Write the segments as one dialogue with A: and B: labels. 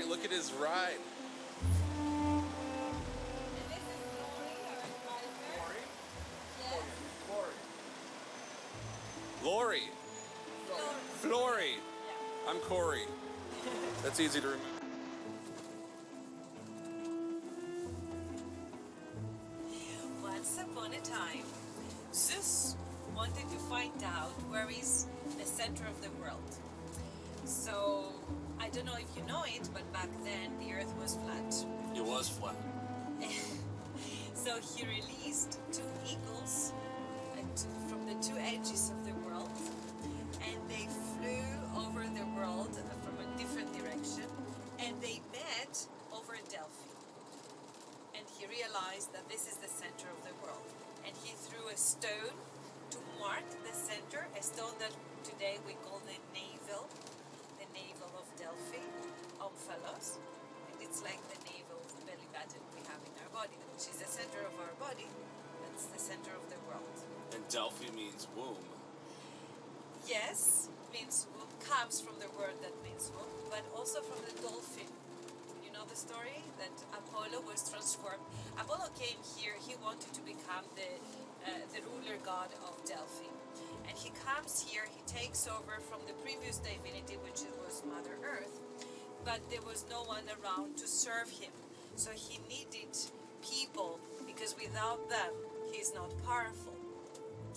A: look at his ride. Lori. Flory. I'm Corey. That's easy to remember.
B: Once upon a time, Zeus wanted to find out where is the center of the world. So, I don't know if you know it, but back then the earth was flat.
A: It was flat.
B: So he released two eagles from the two edges of the world, and they flew over the world from a different direction, and they met over Delphi. And he realized that this is the center of the world, and he threw a stone to mark the center, a stone that today we call the navel of Delphi, Omphalos, and it's like the navel, the belly button we have in our body, which is the center of our body. That's the center of the world.
A: And Delphi means womb.
B: Yes, means womb, comes from the word that means womb, but also from the dolphin. You know the story that Apollo was transformed. Apollo came here. He wanted to become the ruler god of Delphi, and he comes here. He takes over from the previous divinity, which was Mother Earth, but there was no one around to serve him. So he needed people, because without them, he's not powerful.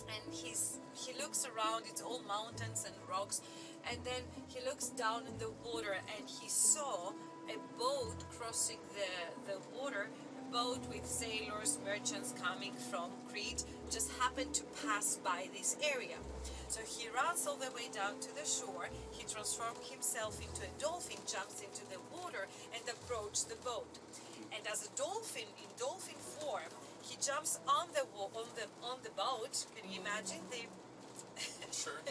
B: And he looks around, it's all mountains and rocks, and then he looks down in the water, and he saw a boat crossing the water, a boat with sailors, merchants coming from Crete, just happened to pass by this area. So he runs all the way down to the shore, he transforms himself into a dolphin, jumps into the water, and approaches the boat. And as a dolphin, in dolphin form, he jumps on the boat. Can you imagine
A: Sure.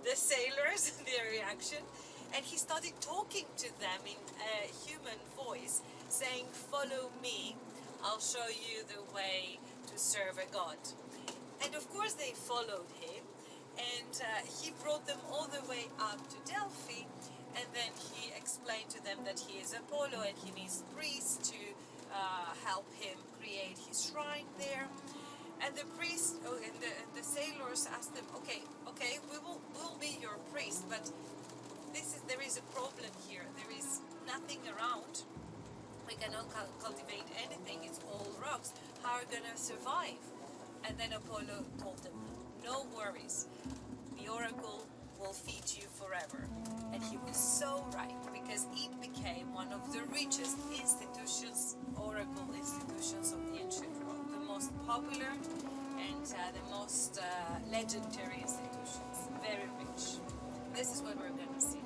B: the sailors, their reaction? And he started talking to them in a human voice, saying, "Follow me, I'll show you the way to serve a god." And of course they followed him, and he brought them all the way up to Delphi, and then he explained to them that he is Apollo and he needs priests to help him create his shrine there. And the priest and the sailors asked them, okay, we'll be your priest, but there is a problem here. There is nothing around. We cannot cultivate anything. It's all rocks. How are we gonna survive? And then Apollo told them, no worries. The oracle will feed you forever. And he was so right, because it became one of the richest institutions, oracle institutions of the ancient world, the most popular and the most legendary institutions, very rich. This is what we're going to see.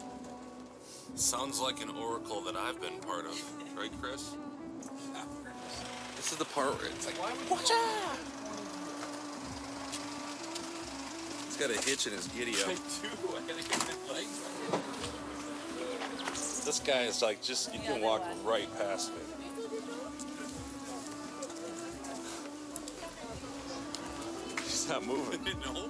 A: Sounds like an oracle that I've been part of, right, Chris? This is the part where it's like, watch out! He's got a hitch in his giddy up.
C: I do. I gotta get the legs.
A: This guy is like, just, you can walk right past me. He's not moving.
C: No.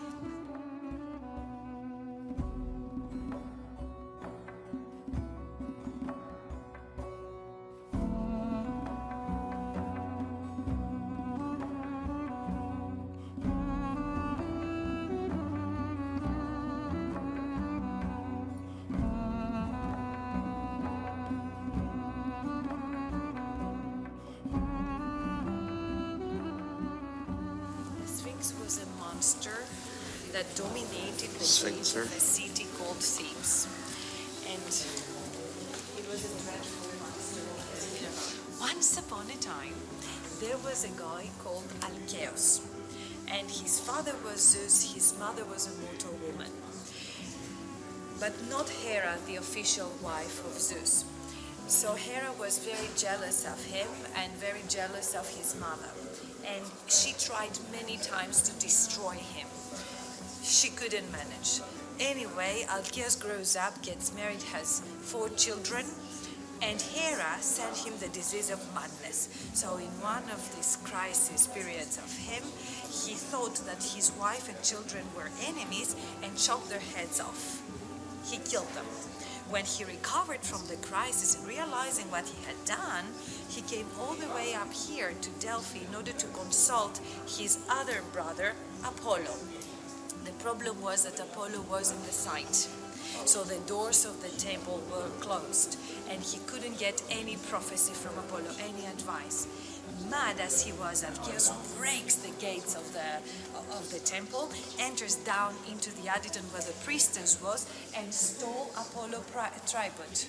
B: Was a monster that dominated the
A: Sphinx,
B: gates of a city called Thebes, and it was a dreadful monster. Once upon a time, there was a guy called Alcaeus, and his father was Zeus, his mother was a mortal woman, but not Hera, the official wife of Zeus. So Hera was very jealous of him and very jealous of his mother. And she tried many times to destroy him. She couldn't manage. Anyway, Alcaeus grows up, gets married, has 4 children, and Hera sent him the disease of madness. So in one of these crisis periods of him, he thought that his wife and children were enemies and chopped their heads off. He killed them. When he recovered from the crisis and realizing what he had done, he came all the way up here to Delphi in order to consult his other brother, Apollo. The problem was that Apollo wasn't the site. So the doors of the temple were closed, and he couldn't get any prophecy from Apollo, any advice. Mad as he was, Alcaeus breaks the gates of the temple, enters down into the adyton where the priestess was, and stole Apollo tripod.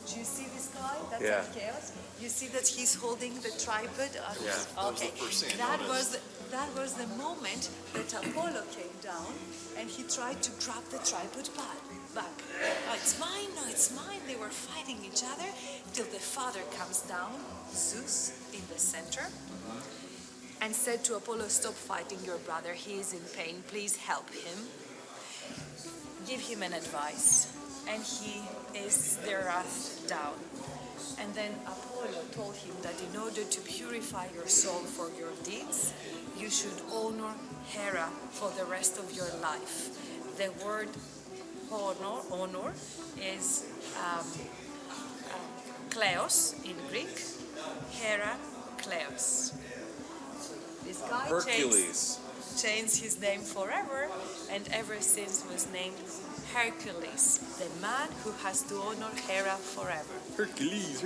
B: Do you see this guy? That's Alcaeus. You see that he's holding the tripod?
A: Yeah.
B: Okay. That was the moment that Apollo came down, and he tried to grab the tripod back. Oh, it's mine, no, it's mine. They were fighting each other till the father comes down, Zeus, in the center, and said to Apollo, stop fighting your brother. He is in pain. Please help him. Give him an advice. And he is the wrath down. And then Apollo told him that in order to purify your soul for your deeds, you should honor Hera for the rest of your life. The word honor is kleos in Greek, Hera kleos. This guy
A: Hercules.
B: changed his name forever, and ever since was named Hercules, the man who has to honor Hera forever.
A: Hercules.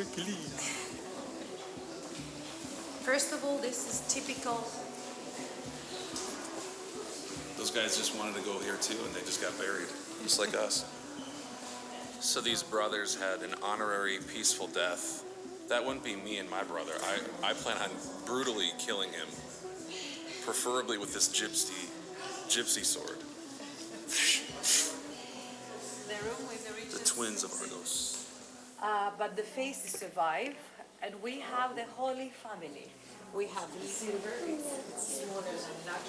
B: First of all, this is typical.
D: Those guys just wanted to go here too, and they just got buried, just like us.
A: So these brothers had an honorary peaceful death. That wouldn't be me and my brother. I plan on brutally killing him, preferably with this gypsy sword.
B: The room with the richest.
D: The twins of Argos.
B: But the faces survive, and we have the Holy Family. We have the silver, it's smaller than that.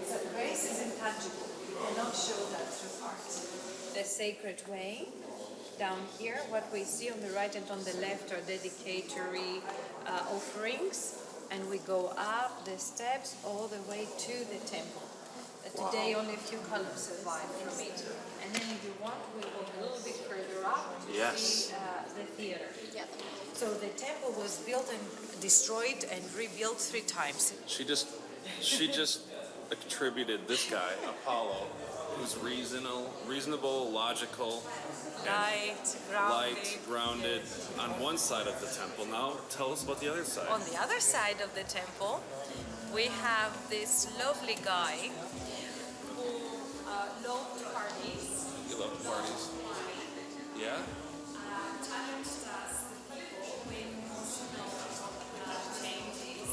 B: So grace is intangible. You cannot show that through art. The sacred way, down here, what we see on the right and on the left are dedicatory offerings, and we go up the steps all the way to the temple. Today only a few columns survive from it. And then if you want, we go a little bit further up to see the theater. Yeah. So the temple was built and destroyed and rebuilt 3 times.
A: She just attributed this guy, Apollo, who's reasonable, logical,
B: Light,
A: grounded on one side of the temple. Now tell us about the other side.
B: On the other side of the temple, we have this lovely guy who loved parties.
A: You love parties? Yeah?
B: Challenged us, the people, with emotional changes.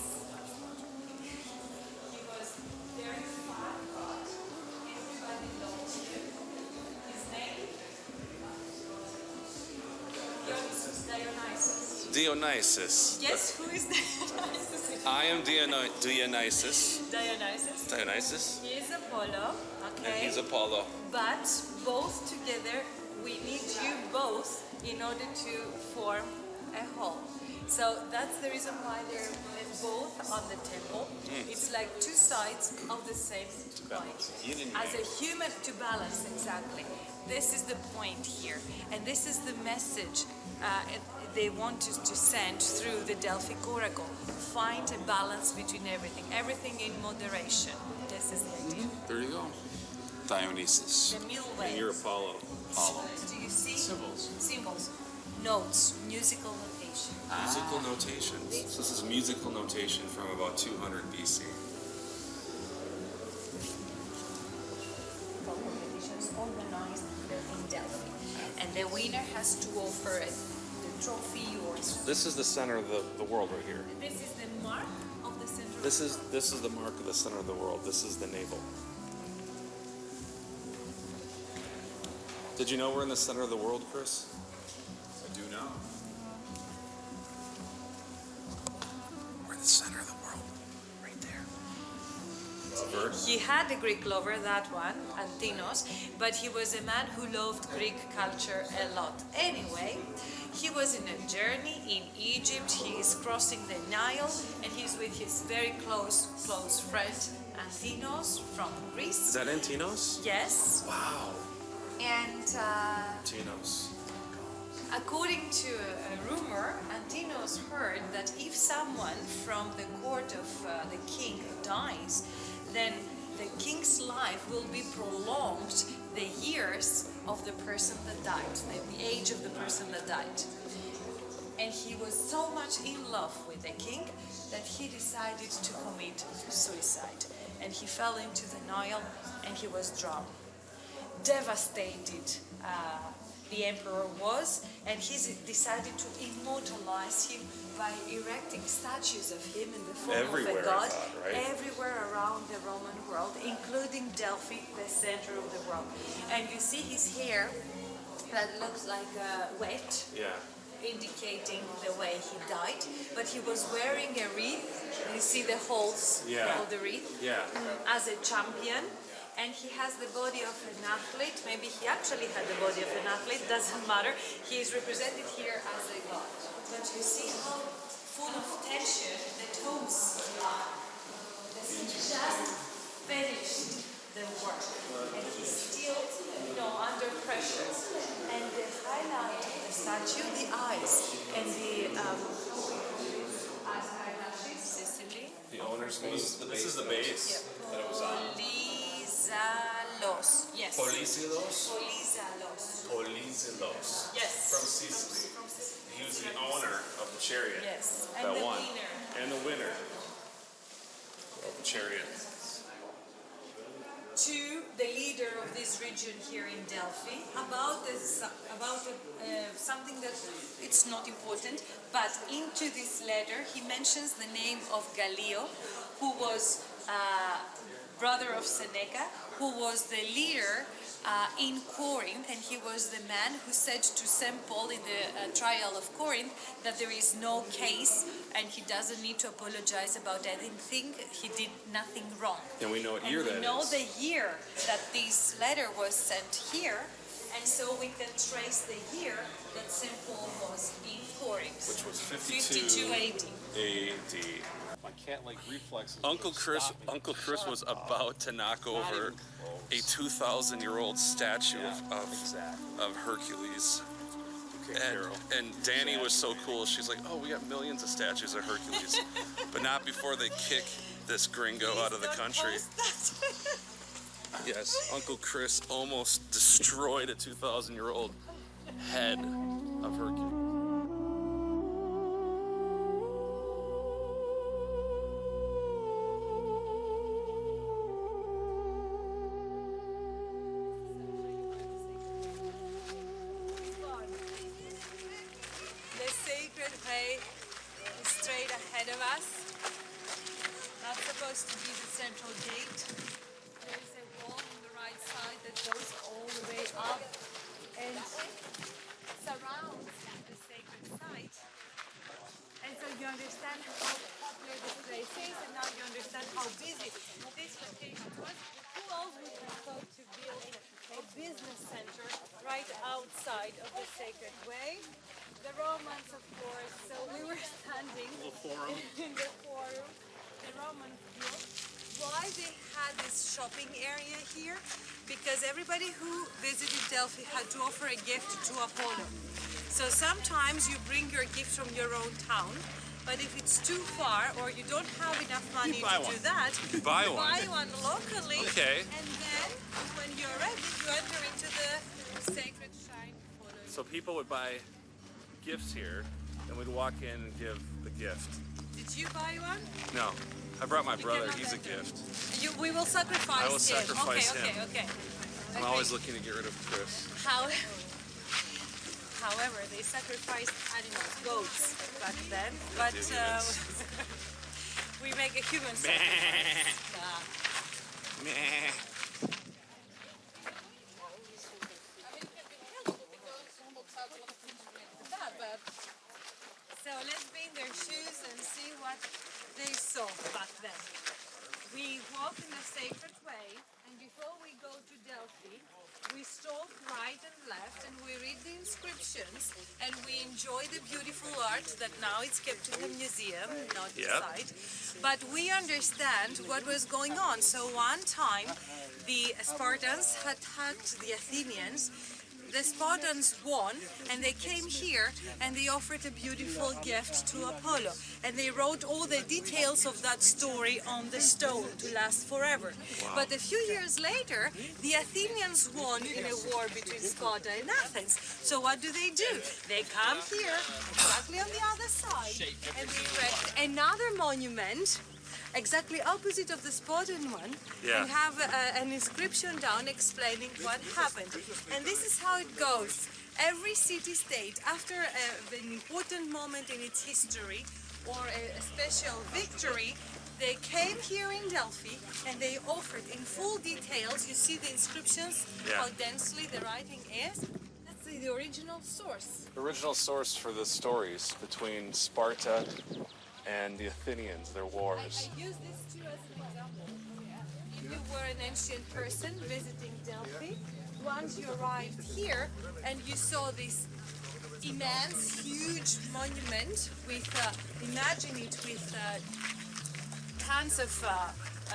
B: He was very fat, but everybody loved him. His name? Dionysus.
A: Dionysus.
B: Yes, who is Dionysus?
A: I am Dionysus.
B: Dionysus.
A: Dionysus.
B: He is Apollo, okay?
A: And he's Apollo.
B: But both together, we need you both in order to form a whole. So that's the reason why they're both on the temple. It's like 2 sides of the same coin. As a human, to balance, exactly. This is the point here. And this is the message they want to send through the Delphi Oracle. Find a balance between everything. Everything in moderation. This is the idea.
D: There you go. Dionysus.
B: The middle way.
A: And you're Apollo.
B: Do you see?
D: Symbols.
B: Symbols. Notes. Musical notation.
D: Musical notations.
A: So this is musical notation from about 200 BC.
B: Competitions organized in Delphi. And the winner has to offer the trophy or...
A: This is the center of the world right here.
B: This is the mark of the center.
A: This is the mark of the center of the world. This is the navel. Did you know we're in the center of the world, Chris?
D: I do know. We're in the center of the world. Right there.
A: It's a verse.
B: He had a Greek lover, that one, Antinos, but he was a man who loved Greek culture a lot. Anyway, he was in a journey in Egypt. He is crossing the Nile, and he's with his very close friend, Antinos from Greece.
A: Is that Antinos?
B: Yes.
A: Wow.
B: And
A: Antinos.
B: to a rumor, Antinos heard that if someone from the court of the king dies, then the king's life will be prolonged the years of the person that died, the age of the person that died. And he was so much in love with the king that he decided to commit suicide. And he fell into the Nile and he was drowned. Devastated the emperor was, and he decided to immortalize him by erecting statues of him in the form
D: Everywhere,
B: of a god,
D: I thought, right?
B: everywhere around the Roman world, including Delphi, the center of the world. And you see his hair that looks like wet,
D: Yeah.
B: indicating the way he died, but he was wearing a wreath. You see the holes
D: Yeah.
B: of the wreath
D: Yeah.
B: as a champion, and he has the body of an athlete. Maybe he actually had the body of an athlete, doesn't matter. He is represented here as a god. But you see how full of tension the tombs are. He just finished the work, and he's still, under pressure. And the highlight of the statue, the eyes, and the eyelashes, Sicily.
D: The owner's name. This is the base that it was on.
B: Polizalos. Yes.
D: Polizilos?
B: Polizalos.
D: Polizilos.
B: Yes.
D: From Sicily.
B: From Sicily.
D: He was the owner of the chariot.
B: Yes.
D: That
B: And the
D: won.
B: winner.
D: And the winner of the chariot.
B: To the leader of this region here in Delphi about something that it's not important, but into this letter he mentions the name of Gallio, who was brother of Seneca, who was the leader in Corinth, and he was the man who said to St. Paul in the trial of Corinth that there is no case and he doesn't need to apologize about anything. He did nothing wrong.
D: And we know what year that
B: We know
D: is.
B: the year that this letter was sent here, and so we can trace the year that St. Paul was in Corinth.
D: Which was
B: 52 AD.
D: AD.
C: My cat-like reflexes.
A: Uncle Chris was about to knock over a 2,000-year-old statue of Hercules. And Danny was so cool. She's like, "Oh, we got millions of statues of Hercules, but not before they kick this gringo out of the country." Yes, Uncle Chris almost destroyed a 2,000-year-old head of Hercules.
B: The sacred way is straight ahead of us. That's supposed to be the central gate. There is a wall on the right side that goes all the way up and surrounds the sacred site. And so you understand how popular this place is, and now you understand how busy this location was. Who else would have thought to build a business center right outside of the sacred way? The Romans, of course. So we were standing in the forum. The Romans built. Why they had this shopping area here? Because everybody who visited Delphi had to offer a gift to Apollo. So sometimes you bring your gift from your own town, but if it's too far or you don't have enough money to do that,
A: You buy
B: you
A: one.
B: buy one locally.
A: Okay.
B: And then when you're ready, you enter into the sacred shrine.
A: So people would buy gifts here, and we'd walk in and give the gift.
B: Did you buy one?
A: No, I brought my
B: You
A: brother.
B: cannot
A: He's a
B: enter.
A: gift.
B: We will sacrifice
A: I will
B: him.
A: sacrifice
B: okay,
A: him.
B: Okay.
A: I'm always looking to get rid of Chris.
B: However, they sacrificed animals, goats back then, but
A: humans.
B: we make a human sacrifice. So let's be in their shoes and see what they saw back then. We walk in the sacred way, and before we go to Delphi, we stalk right and left, and we read the inscriptions, and we enjoy the beautiful art that now it's kept in the museum, not inside. But we understand what was going on. So one time, the Spartans attacked the Athenians the Spartans won, and they came here and they offered a beautiful gift to Apollo. And they wrote all the details of that story on the stone to last forever. But a few years later, the Athenians won in a war between Sparta and Athens. So what do? They come here, exactly on the other side, and they erect another monument exactly opposite of the Spartan one, and have an inscription down explaining what happened. And this is how it goes. Every city-state, after an important moment in its history or a special victory, they came here in Delphi and they offered in full details. You see the inscriptions, how densely the writing is. That's the original source.
C: The original source for the stories between Sparta and the Athenians, their wars.
B: I use this too as an example. If you were an ancient person visiting Delphi, once you arrived here and you saw this immense, huge monument with, imagine it with tons of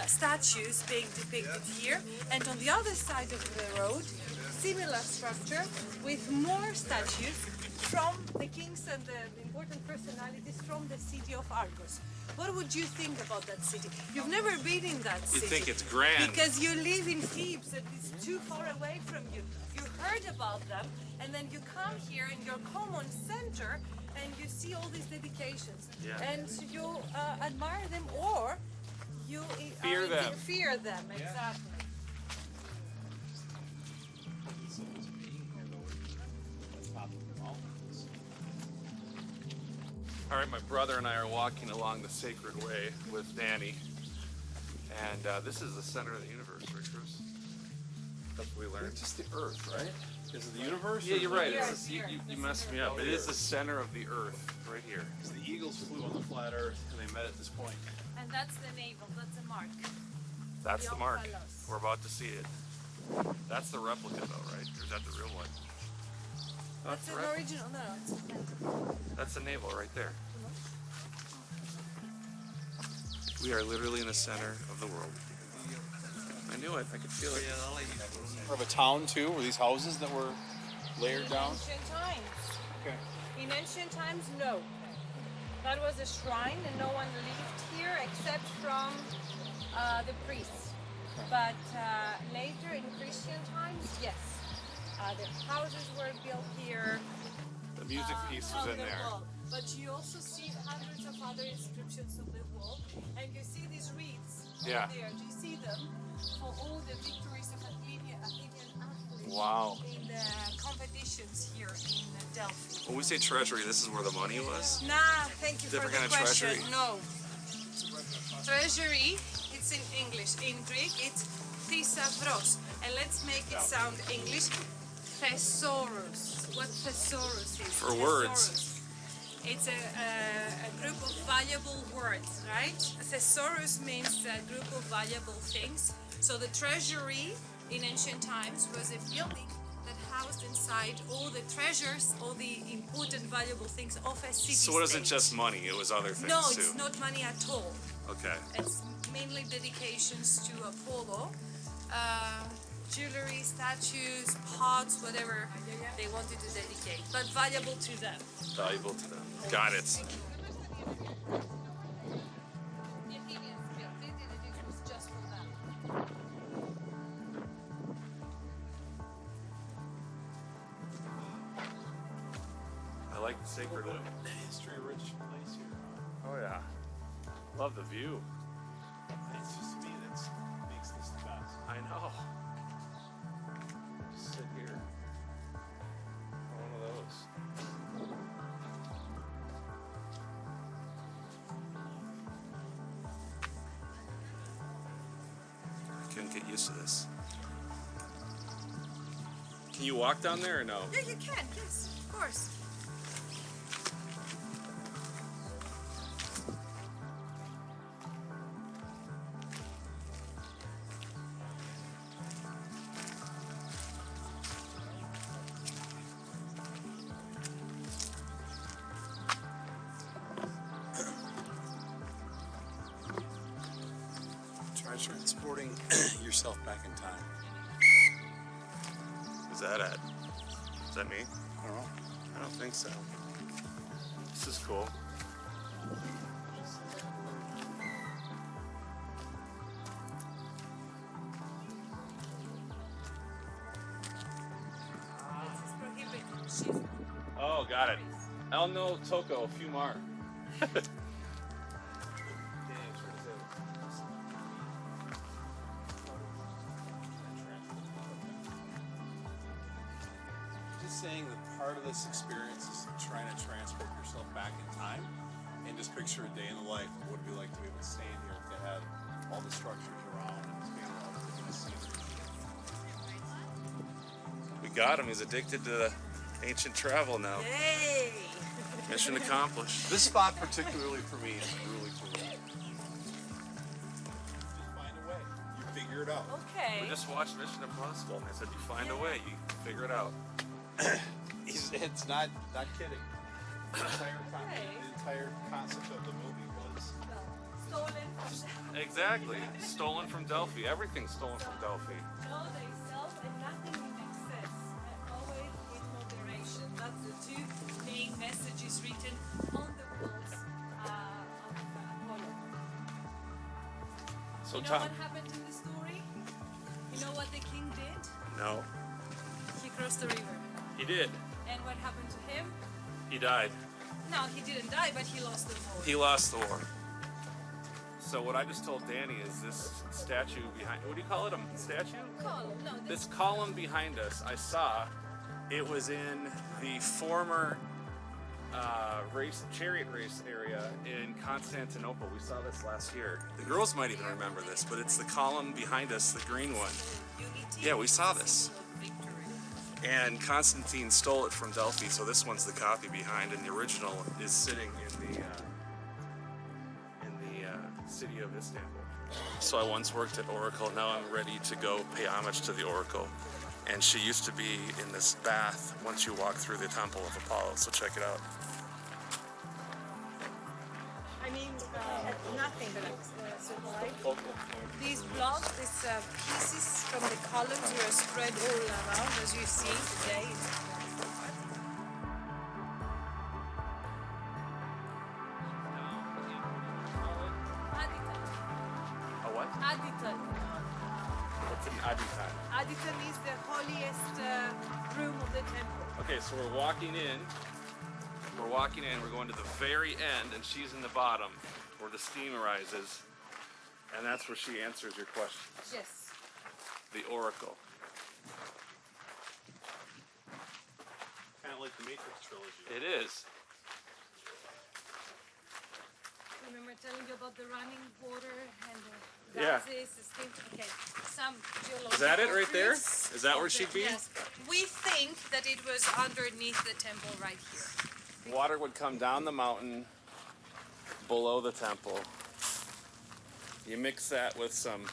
B: statues being depicted here, and on the other side of the road, similar structure with more statues from the kings and the important personalities from the city of Argos. What would you think about that city? You've never been in that city.
A: You think it's grand.
B: Because you live in Thebes and it's too far away from you. You heard about them and then you come here in your common center and you see all these dedications. And you admire them or you
C: Fear them.
B: Fear them, exactly.
C: All right, my brother and I are walking along the sacred way with Danny, and this is the center of the universe, right, Bruce? That's what we learned.
D: It's just the Earth, right? Is it the universe?
C: Yeah, you're right.
B: Yes,
C: It's
B: here.
C: you messed me up. It is the center of the Earth, right here.
D: Because the eagles flew on the flat Earth and they met at this point.
B: And that's the navel, that's a mark.
C: That's the mark.
B: Delphi.
C: We're about to see it. That's the replica, though, right? Or is that the real one?
B: That's
C: the
B: an
C: rep-
B: original, no,
C: That's the navel right there.
A: We are literally in the center of the world. I knew it. I could feel it.
D: Of a town too, were these houses that were layered down?
B: ancient times.
D: Okay.
B: In ancient times, no. That was a shrine and no one lived here except from the priests. But later in Christian times, yes. The houses were built here.
C: The music piece was
B: on
C: in
B: the
C: there.
B: wall. But you also see hundreds of other inscriptions on the wall. And you see these wreaths
C: Yeah.
B: there. Do you see them? For all the victories of Athenian athletes
C: Wow.
B: in the competitions here in Delphi.
A: When we say treasury, this is where the money was?
B: Nah, thank you
A: Different
B: for the
A: kind of
B: question.
A: treasury?
B: No. Treasury, it's in English. In Greek, it's thesauros. And let's make it sound English. Thesaurus. What thesaurus is?
A: For words.
B: Thesaurus. It's a group of valuable words, right? Thesaurus means a group of valuable things. So the treasury in ancient times was a building that housed inside all the treasures, all the important valuable things of a city.
A: So it wasn't just money, it was other things
B: No,
A: too.
B: it's not money at all.
A: Okay.
B: It's mainly dedications to Apollo. Jewelry, statues, pots, whatever they wanted to dedicate, but valuable to them.
A: Valuable to them. Got it.
B: The Athenians built it, and it was just for them.
C: I like the sacred way.
D: History-rich place here.
C: Oh yeah. Love the view.
D: It's just me that makes this the best.
C: I know. Just sit here. One of those.
A: I couldn't get used to this.
C: Can you walk down there or no?
B: Yeah, you can, yes, of course.
D: Try transporting yourself back in time.
A: Where's that at?
C: Is that me?
E: I don't know.
C: I don't think so. This is cool.
B: This is prohibited. She's
C: Oh, got it. El no toco, a few more.
E: Just saying that part of this experience is trying to transport yourself back in time and just picture a day in the life of what it'd be like to be able to stand here if they had all the structures around and just being able to look at the scenery.
C: We got him. He's addicted to ancient travel now.
B: Yay!
C: Mission accomplished.
E: This spot particularly for me is really cool. Just find a way. You figure it out.
B: Okay.
C: We just watched Mission Impossible, and they said you find a way, you figure it out.
E: It's not kidding. The entire concept of the movie was
B: Stolen from
C: Exactly. Stolen from Delphi. Everything's stolen from Delphi.
B: No, they sell and nothing in excess. And always in moderation. That's the two main messages written on the walls of Apollo.
C: So
B: You know
C: Tom.
B: what happened in the story? You know what the king did?
C: No.
B: He crossed the river.
C: He did.
B: And what happened to him?
C: He died.
B: No, he didn't die, but he lost the war.
C: He lost the war. So what I just told Danny is this statue behind, what do you call it, a statue?
B: Column. No,
C: This column behind us, I saw, it was in the former chariot race area in Constantinople. We saw this last year. The girls might even remember this, but it's the column behind us, the green one.
B: unity.
C: Yeah, we saw this.
B: Symbol of victory.
C: And Constantine stole it from Delphi, so this one's the copy behind, and the original is sitting in the city of Istanbul. So I once worked at Oracle. Now I'm ready to go pay homage to the Oracle. And she used to be in this bath once you walk through the Temple of Apollo. So check it out.
B: I mean, nothing but survive. These blocks, these pieces from the columns were spread all around, as you see today.
C: A what?
B: Aditan.
C: What's an aditan?
B: Aditan is the holiest room of the temple.
C: Okay, so we're walking in. We're going to the very end, and she's in the bottom where the steam arises. And that's where she answers your questions.
B: Yes.
C: The Oracle.
E: kind of like the Matrix trilogy.
C: It is.
B: Remember telling you about the running water and the
C: Yeah.
B: gases, the steam? Okay, some geological
C: Is that it right there?
B: proofs
C: Is that where
B: of
C: she'd
B: the-
C: be?
B: Yes. We think that it was underneath the temple right here.
C: Water would come down the mountain below the temple. You mix that with some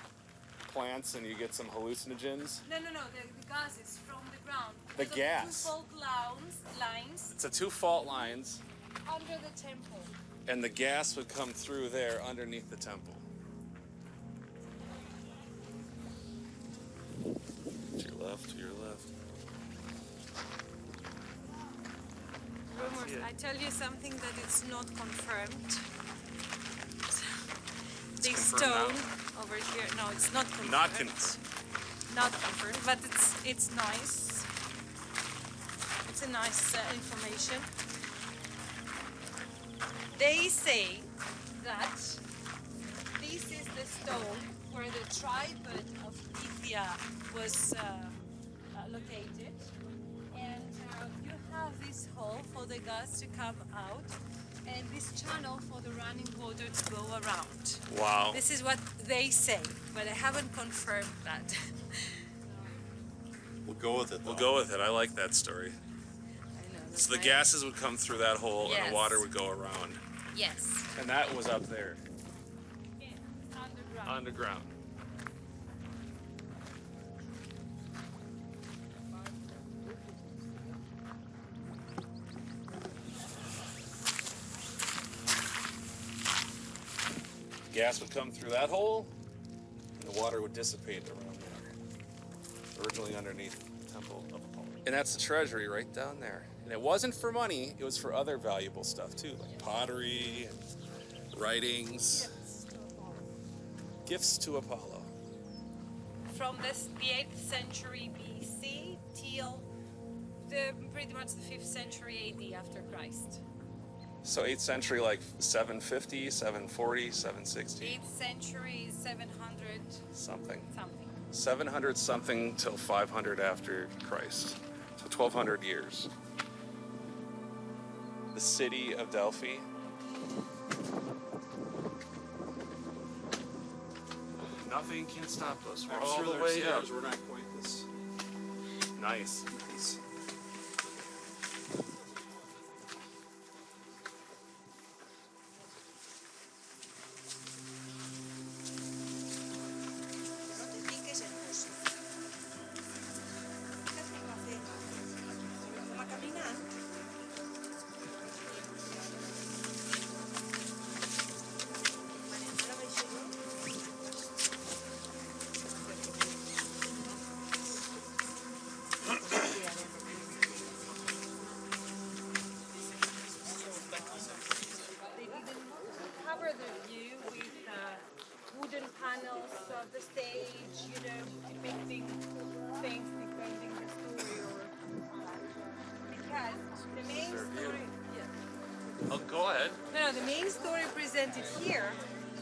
C: plants and you get some hallucinogens.
B: No, the gases from the ground.
C: The
B: Because of
C: gas.
B: Two fault lines
C: It's the two fault lines,
B: under the temple.
C: and the gas would come through there underneath the temple. To your left, to your left.
B: Rumors.
C: it.
B: I tell you something that it's not confirmed. This
C: confirmed
B: stone over here. No, it's not confirmed.
C: Not confirmed.
B: Not confirmed, but it's nice. It's a nice information. They say that this is the stone where the tripod of Pythia was located, and you have this hole for the gas to come out, and this channel for the running water to go around.
C: Wow.
B: This is what they say, but I haven't confirmed that.
E: We'll go with it.
C: We'll go with it. I like that story.
B: I know, that's
C: So the
B: my-
C: gases would come through that hole and
B: Yes.
C: the water would go around.
B: Yes.
C: And that was up there,
B: Yeah, underground.
C: underground. Gas would come through that hole, and the water would dissipate around there. Originally underneath the Temple of Apollo. And that's the treasury right down there. And it wasn't for money, it was for other valuable stuff too, like pottery and writings. Gifts to Apollo.
B: From the 8th century BC till pretty much the 5th century AD after Christ.
C: So 8th century, like 750, 740, 760?
B: 8th century, 700
C: something.
B: something.
C: 700 something till 500 after Christ. So 1200 years. The city of Delphi. Nothing can stop us. We're
E: I'm
C: all
E: sure
C: the
E: there's
C: way up.
E: stairs. We're not quite this.
C: Nice.
B: They didn't cover the view with wooden panels of the stage, you know, depicting things depending the story or because the main story. Yeah.
C: Oh, go ahead.
B: No, the main story presented here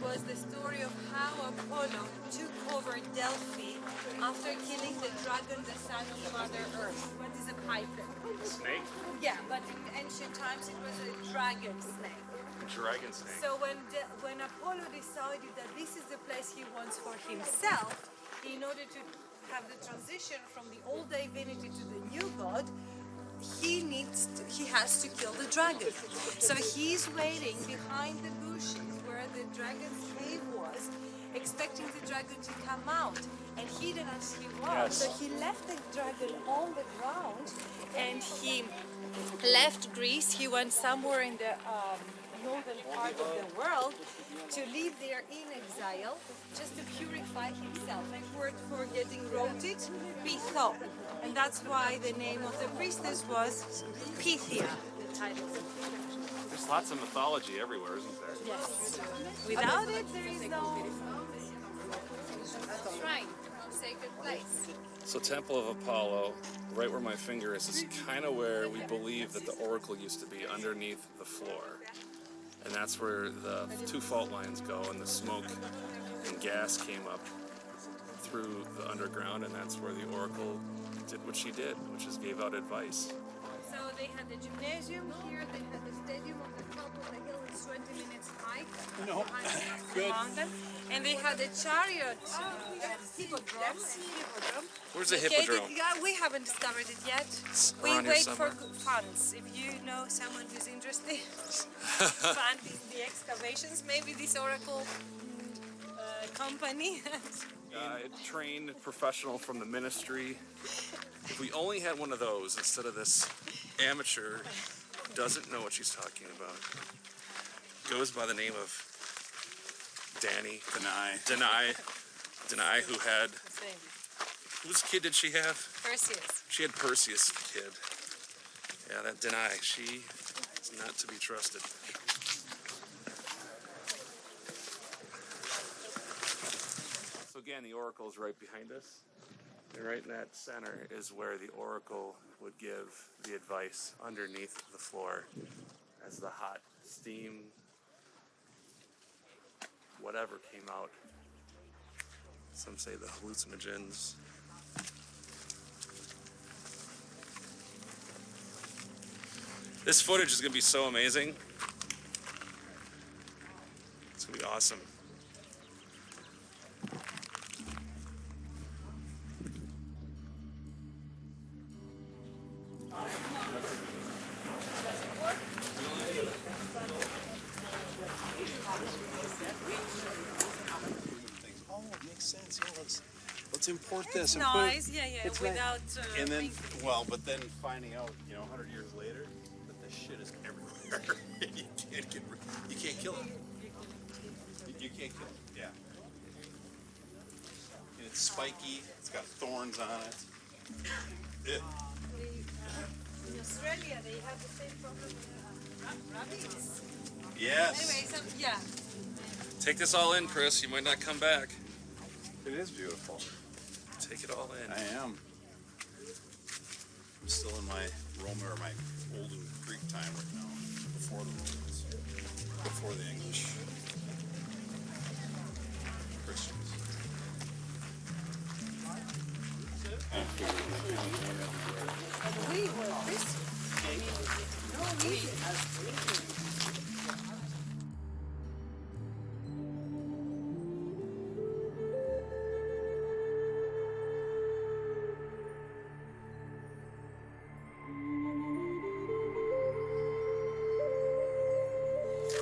B: was the story of how Apollo took over Delphi after killing the dragon, the son of Mother Earth. What is a python?
C: Snake?
B: Yeah, but in ancient times it was a dragon snake.
C: Dragon snake.
B: So when Apollo decided that this is the place he wants for himself, in order to have the transition from the old divinity to the new god, he has to kill the dragon. So he's waiting behind the bushes where the dragon's cave was, expecting the dragon to come out. And he didn't as he was.
C: Yes.
B: So he left the dragon on the ground and he left Greece. He went somewhere in the northern part of the world to live there in exile, just to purify himself. And word for getting roasted, Python. And that's why the name of the priestess was Pythia, the title.
C: There's lots of mythology everywhere, isn't there?
B: Yes. Without it, there is no shrine, no sacred place.
C: So Temple of Apollo, right where my finger is kind of where we believe that the oracle used to be, underneath the floor. And that's where the two fault lines go, and the smoke and gas came up through the underground, and that's where the oracle did what she did, which is gave out advice.
B: So they had the gymnasium here, they had the stadium on the top of the hill, it's 20 minutes hike behind the
E: Good.
B: mountain. And they had a chariot hippodrome.
C: Where's the
B: Located-
C: hippodrome?
B: Yeah, we haven't discovered it yet. We
C: around here
B: wait for
C: somewhere.
B: good funds. If you know someone who's interested, fund the excavations. Maybe this Oracle company.
C: Trained professional from the ministry. If we only had one of those instead of this amateur who doesn't know what she's talking about. Goes by the name of Deny, who had, whose kid did she have?
B: Perseus.
C: She had Perseus' kid. Yeah, that Deny, she is not to be trusted. So again, the oracle is right behind us. And right in that center is where the oracle would give the advice underneath the floor as the hot steam, whatever came out. Some say the hallucinogens. This footage is going to be so amazing. It's going to be awesome.
E: Oh, it makes sense. Yeah, let's import this
B: It's
E: and
B: nice,
E: put it.
B: yeah,
E: it's
B: without.
E: And then,
B: thinking.
E: well, but then finding out, 100 years later, that this shit is everywhere. You can't kill it. You can't kill it. Yeah. And it's spiky. It's got thorns on it.
B: in Australia they have the same problem with rabbits.
E: Yes.
B: Anyway, yeah.
C: Take this all in, Chris. You might not come back.
E: It is beautiful.
C: Take it all in.
E: I am. I'm still in my Roman or my olden Greek time right now. Before the Romans. Before the English. Christians.
B: We were Christians. No, we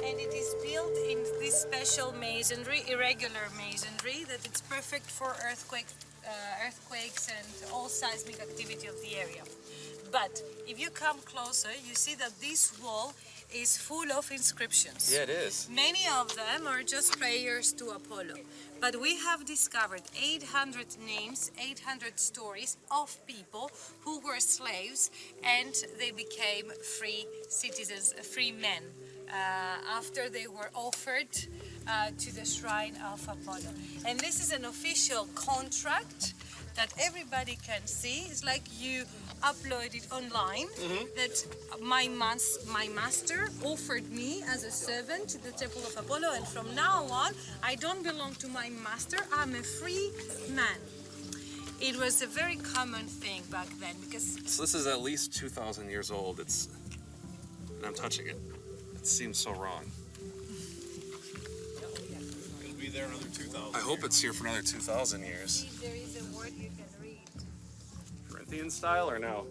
B: and it is built in this special masonry, irregular masonry, that it's perfect for earthquakes and all seismic activity of the area. But if you come closer, you see that this wall is full of inscriptions.
C: Yeah, it is.
B: Many of them are just prayers to Apollo. But we have discovered 800 names, 800 stories of people who were slaves and they became free citizens, free men, after they were offered to the shrine of Apollo. And this is an official contract that everybody can see. It's like you upload it online, that my master offered me as a servant to the temple of Apollo, and from now on I don't belong to my master, I'm a free man. It was a very common thing back then because
C: So this is at least 2,000 years old. And I'm touching it. It seems so wrong.
E: It'll be there another 2,000
C: I hope it's here for another 2,000 years.
B: there is a word you can read.
C: Corinthian style or no?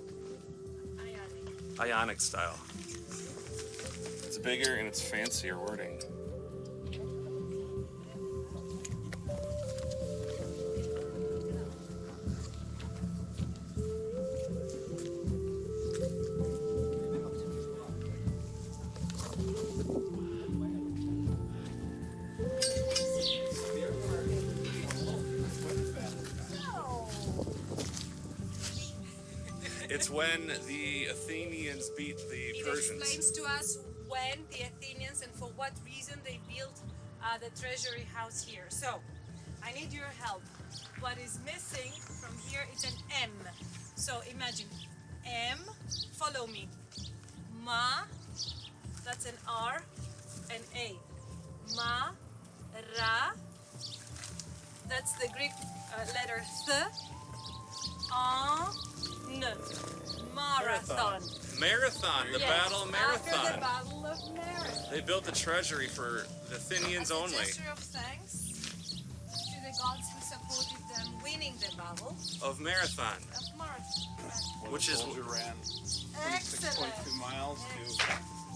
C: Ionic style. It's bigger and it's fancier wording. It's when the Athenians beat the
B: It
C: Persians.
B: explains to us when the Athenians and for what reason they built the treasury house here. So, I need your help. What is missing from here is an M. So imagine M, follow me. Ma, that's an R, and A. Ma, Ra, that's the Greek letter Th, N, marathon.
C: Marathon, the
B: Yes,
C: Battle of
B: After the
C: Marathon.
B: Battle of Marathon.
C: They built the treasury for the Athenians
B: As a
C: only.
B: gesture of thanks to the gods who supported them winning the battle
C: Of Marathon,
B: of Marathon.
C: which is,
E: soldier ran
B: Excellent.
E: 26.2 miles to.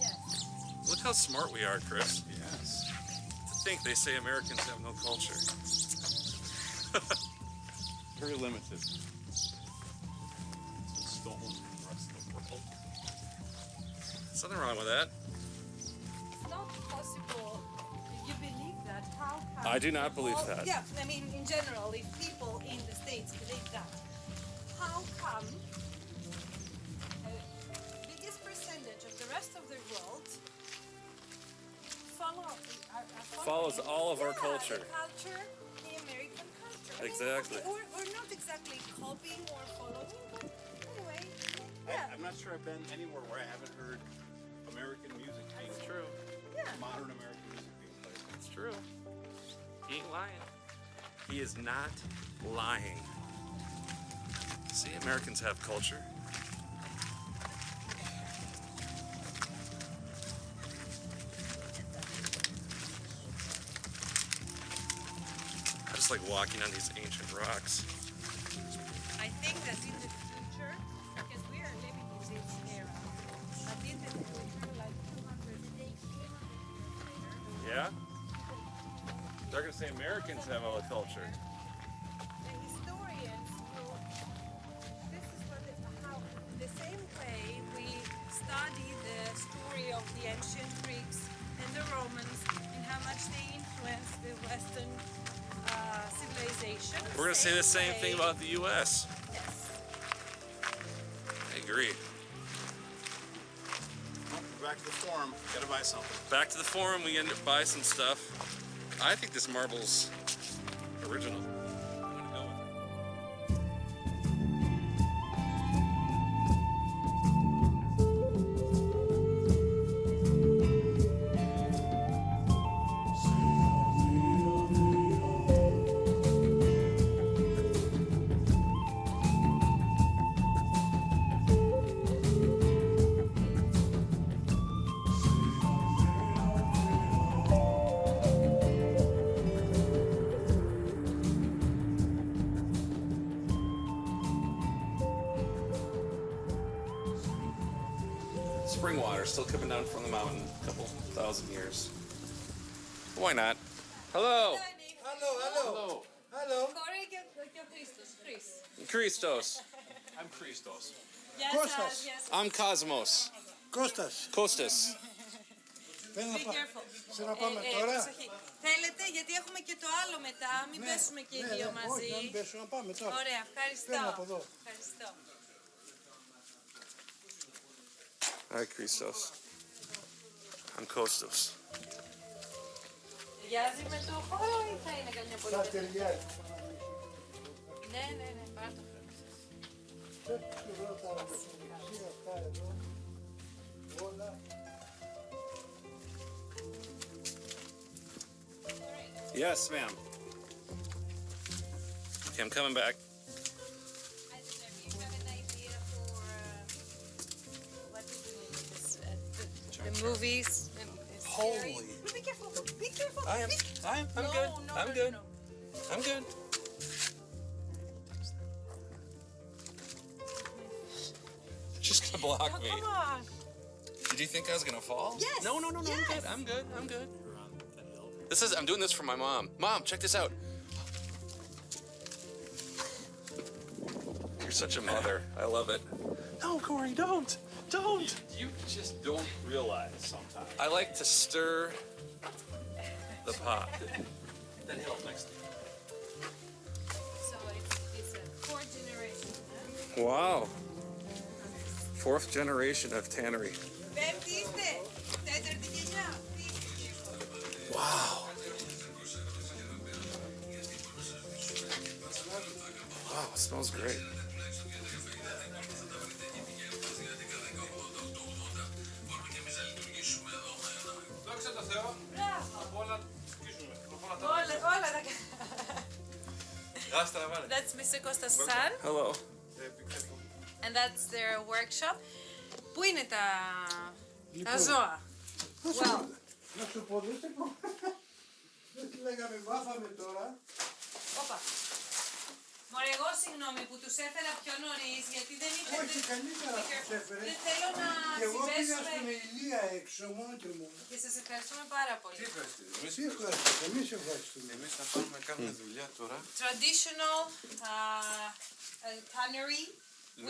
B: Yes.
C: look how smart we are, Chris.
E: Yes.
C: To think they say Americans have no culture.
E: Very limited. It's stolen from the rest of the world.
C: There's nothing wrong with that.
B: It's not possible. If you believe that, how come?
C: I do not believe that.
B: Yeah, I mean, in general, if people in the States believe that, how come biggest percentage of the rest of the world
C: Follows all of our
B: yeah,
C: culture.
B: The culture, the American culture. I mean,
C: Exactly.
B: okay, we're not exactly copying or following, but anyway, yeah.
E: I'm not sure I've been anywhere where I haven't heard American music being
C: True.
B: Yeah.
E: modern American music being played.
C: It's true. He ain't lying. He is not lying. See, Americans have culture. I just like walking on these ancient rocks.
B: I think that in the future, because we are living in this era, but in the future, like 200 years later,
C: Yeah? They're gonna say Americans have all the culture.
B: the historians will. This is what how the same way we study the story of the ancient Greeks and the Romans and how much they influenced the Western civilization.
C: We're gonna say the same thing
B: way-
C: about the U.S.
B: Yes.
C: I agree.
E: back to the forum. Gotta buy something.
C: Back to the forum, we end up buy some stuff. I think this marble's original. I'm gonna go with it. Spring water still coming down from the mountain, a couple thousand years. Why not? Hello.
F: Hello.
B: Corey και ο Χρήστος.
C: Christos.
E: I'm Christos.
B: Γεια
F: Κώστας.
B: σας, γεια σας.
C: I'm Cosmos.
F: Κώστας,
C: Kostas.
F: θέλω
B: Be careful.
F: σε να πάμε τώρα.
B: Προσοχή. Θέλετε, γιατί έχουμε και το άλλο μετά, μην πέσουμε και οι δύο μαζί.
F: Όχι, να μην πέσω, να πάμε τώρα.
B: Ωραία, ευχαριστώ.
F: Παίρνω από εδώ.
B: Ευχαριστώ.
C: Hi, Christos. I'm Kostas.
B: Ταιριάζει με το χώρο ή θα είναι καμιά πολύ
F: Θα
B: τέτοια?
F: ταιριάζει.
B: Ναι, πάρ' το.
F: Φεύγει εδώ τα ραποσοκρισία αυτά εδώ. Όλα.
C: Yes, ma'am. Okay, I'm coming back.
B: I don't know if you have an idea for what to do with this, the movies.
E: Holy.
B: Be careful, be careful.
C: I'm
B: No,
C: good.
B: no,
C: I'm
B: no,
C: good.
B: no.
C: I'm good. Just gonna block
B: Oh,
C: me.
B: come on.
C: Did you think I was gonna fall?
B: Yes,
C: No. I'm
B: yes.
C: good. I'm good. I'm good. I'm doing this for my mom. Mom, check this out. You're such a mother. I love it.
E: No, Corey, don't. Don't.
C: You just don't realize sometimes. I like to stir the pot.
E: That hill next to
B: So it's a fourth generation. Huh?
C: Wow. Fourth generation of tannery.
B: Πέμπτη είστε, τέταρτη γενιά.
C: Wow. Wow, it smells great.
B: Όλα τα That's Mr. Costa's son,
C: Hello.
B: and that's their workshop. Πού είναι τα
F: Λοιπόν,
B: ζώα? Well,
F: να σου πω, δεν τη λέγαμε βάφαμε τώρα.
B: όπα. Μωρέ, εγώ συγγνώμη που τους έφερα πιο νωρίς, γιατί δεν είχατε...
F: Όχι, καλύτερα τους έφερε.
B: Δεν θέλω να
F: Και εγώ πήγα στην
B: συμπέσουμε...
F: Ηλία έξω μόνη μου.
B: Και σας ευχαριστούμε πάρα πολύ.
F: Εσύ ευχαριστώ, εμείς ευχαριστούμε.
D: Εμείς θα πάμε να κάνουμε δουλειά τώρα.
B: Traditional tannery,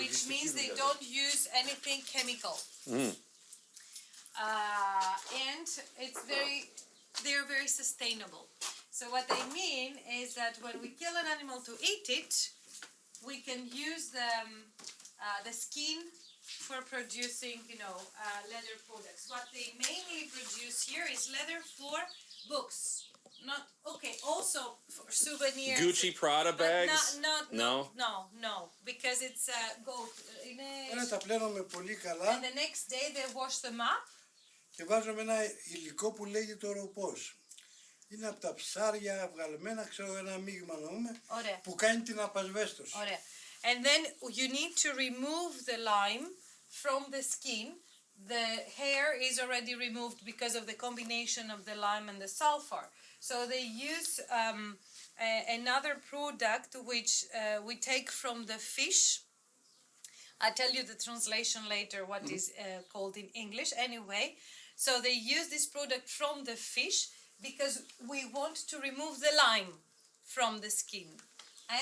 B: which means they don't use anything chemical. And they're very sustainable. So what they mean is that when we kill an animal to eat it, we can use the skin for producing, leather products. What they mainly produce here is leather for books. Not okay. Also for souvenirs.
C: Gucci Prada
B: But
C: bags?
B: No, because it's gold.
F: Τώρα τα πλένουμε πολύ καλά
B: And the next day they wash them up.
F: και βάζουμε ένα υλικό που λέγεται ροπός. Είναι από τα ψάρια βγαλμένα, ξέρω ένα μείγμα να πούμε,
B: Ωραία.
F: που κάνει την απασβέστωση.
B: Ωραία. And then you need to remove the lime from the skin. The hair is already removed because of the combination of the lime and the sulfur. So they use another product which we take from the fish. I'll tell you the translation later what is called in English. Anyway, so they use this product from the fish because we want to remove the lime from the skin.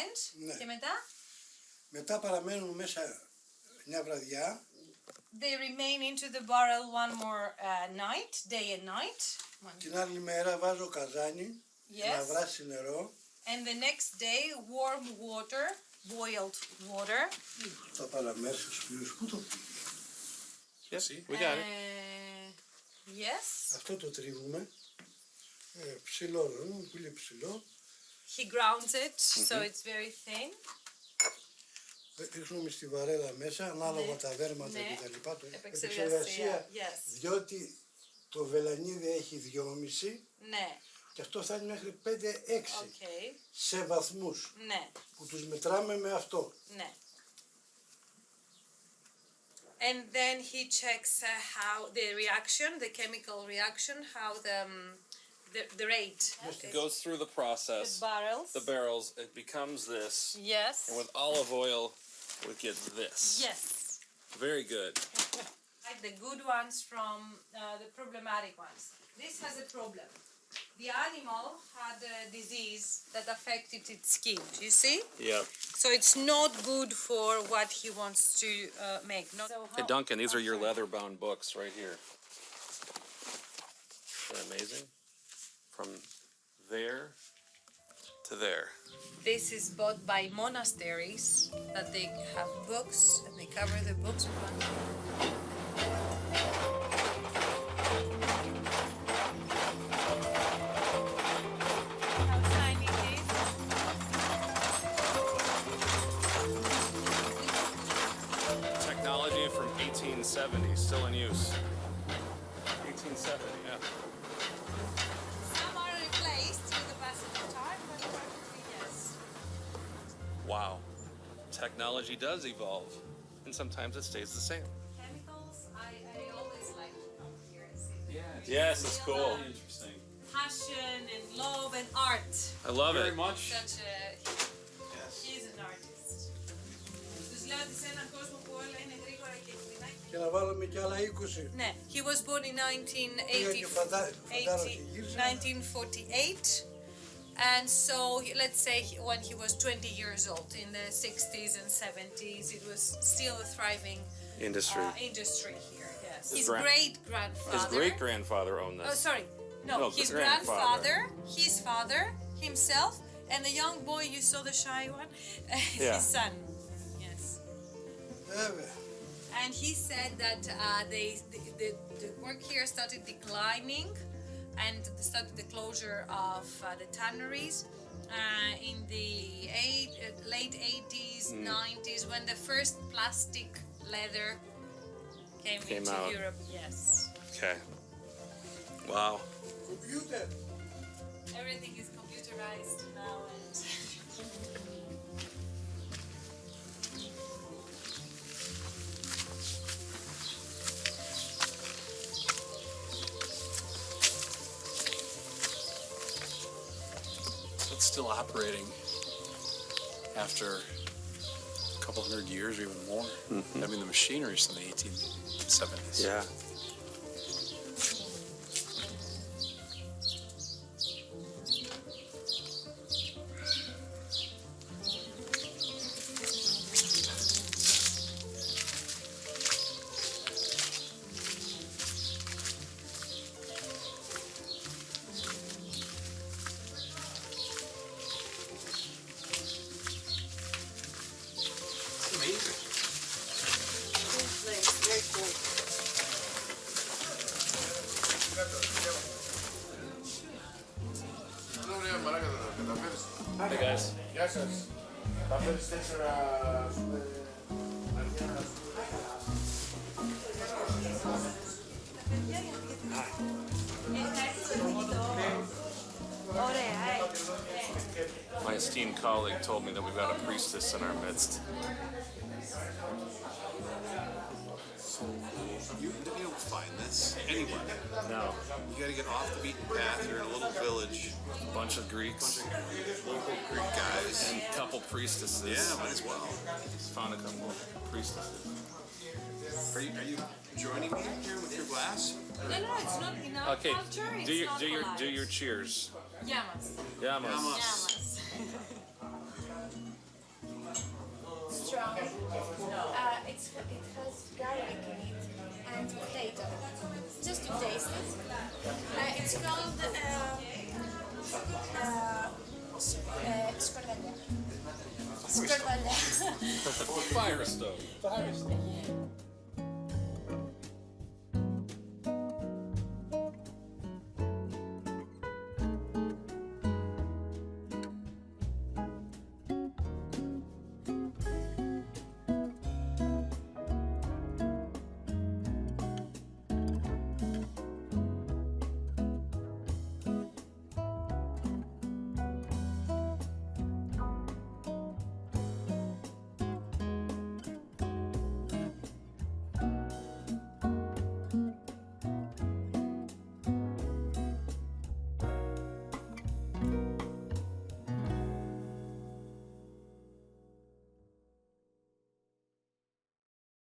B: And,
F: Ναι.
B: και μετά?
F: Μετά παραμένουν μέσα μια βραδιά.
B: They remain into the barrel one more night, day and night.
F: Την άλλη μέρα βάζω καζάνι
B: Yes.
F: να βράσει νερό.
B: And the next day, warm water, boiled water.
F: Τα παραμέρσεις σου, πού το πήγε.
C: Yes, we got it.
B: Yes.
F: Αυτό το τρίβουμε. Ψηλό, πολύ ψηλό.
B: He grounds it, so it's very thin.
F: Ρίχνουμε στη βαρέλα μέσα, ανάλογα τα δέρματα κτλ. Επεξεργασία, διότι το βελανίδι έχει 2,5
B: Ναι.
F: και αυτό φτάνει μέχρι 5-6
B: Okay.
F: σε βαθμούς
B: Ναι.
F: που τους μετράμε με αυτό.
B: Ναι. And then he checks how the reaction, the chemical reaction, how the rate.
C: It goes through the process.
B: The barrels.
C: The barrels, it becomes this.
B: Yes.
C: And with olive oil, we get this.
B: Yes.
C: Very good.
B: Like the good ones from the problematic ones. This has a problem. The animal had a disease that affected its skin. Do you see?
C: Yep.
B: So it's not good for what he wants to make. No? So
C: Hey, Duncan, these are your leather-bound books right here. Isn't that amazing? From there to there.
B: This is bought by monasteries that they have books and they cover the books. How tiny it is.
C: Technology from 1870, still in use. 1870, yeah.
B: Some are replaced with the passage of time, but practically yes.
C: Wow. Technology does evolve, and sometimes it stays the same.
B: Chemicals, I always like to come here and see.
C: Yes, it's cool.
E: Interesting.
B: Passion and love and art.
C: I love
E: Very
C: it.
E: much.
B: Such a,
E: Yes.
B: he's an artist. Τους λέω ότι σε έναν κόσμο που όλα είναι γρήγορα και φθηνά.
F: Και να βάλουμε κι άλλα 20.
B: Ναι, he was born in 1948. And so let's say when he was 20 years old in the 60s and 70s, it was still a thriving
C: Industry.
B: Industry here. Yes.
C: His
B: His
C: gra-
B: great-grandfather.
C: His great-grandfather owned
B: Oh,
C: this.
B: sorry. No,
C: No,
B: his
C: the grandfather.
B: his father, himself, and the young boy you saw, the shy one,
C: Yeah.
B: his son. Yes.
F: Βέβαια.
B: And he said that the work here started declining and started the closure of the tanneries in the late 80s, 90s, when the first plastic leather came into
C: out.
B: Europe. Yes.
C: Okay. Wow.
F: Computer.
B: Everything is computerized now and
E: It's still operating after a couple hundred years or even more. I mean, the machinery is from the 1870s.
C: Yeah.
E: Amazing.
C: Hey guys.
G: Γεια σας. Θα φέρεις 4
C: My esteemed colleague told me that we've got a priestess in our midst.
E: You don't find this anywhere.
C: No.
E: You got to get off the beaten path. You're in a little village.
C: A bunch of Greeks.
E: Local Greek guys.
C: And a couple priestesses.
E: Yeah, might as well.
C: Found a couple priestesses.
E: Are you joining me here with your glass?
B: no, it's not enough.
C: Okay,
B: Culture,
C: do
B: it's
C: your
B: not
C: do your
B: polite.
C: do your cheers.
B: Yamas.
C: Yamas.
B: Yamas.
H: Strong. It has garlic in it and potato. Just to taste it. It's called σκορδαλιά. Σκορδαλιά.
C: Fire stove.